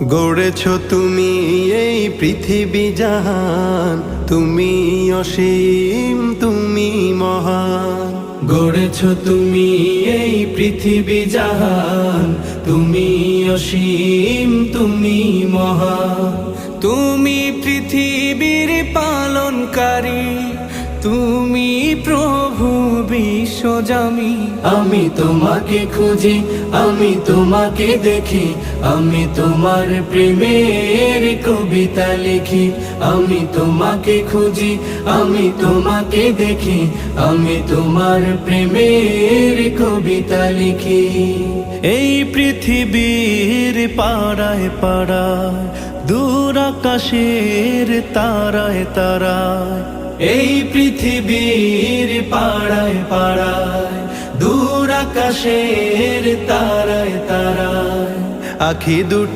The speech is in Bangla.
গড়েছ তুমি এই পৃথিবী জাহান, তুমি অসীম তুমি মহান। গড়েছ তুমি এই পৃথিবী জাহান, তুমি অসীম তুমি মহান। তুমি পৃথিবীর পালনকারী, তুমি প্রভু বিশ্বজামি। আমি তোমাকে খুঁজি, আমি তোমাকে দেখি, আমি তোমার প্রেমের কবিতা লিখি। আমি তোমাকে খুঁজি, আমি তোমাকে দেখি, আমি তোমার প্রেমের কবিতা লিখি। এই পৃথিবীর পাড়ায় পাড়ায়, দূর আকাশের তারায় তারায়। এই পৃথিবীর পাড়ায় পাড়ায়, দূর আকাশের তারায় তারায়। আখি দুটি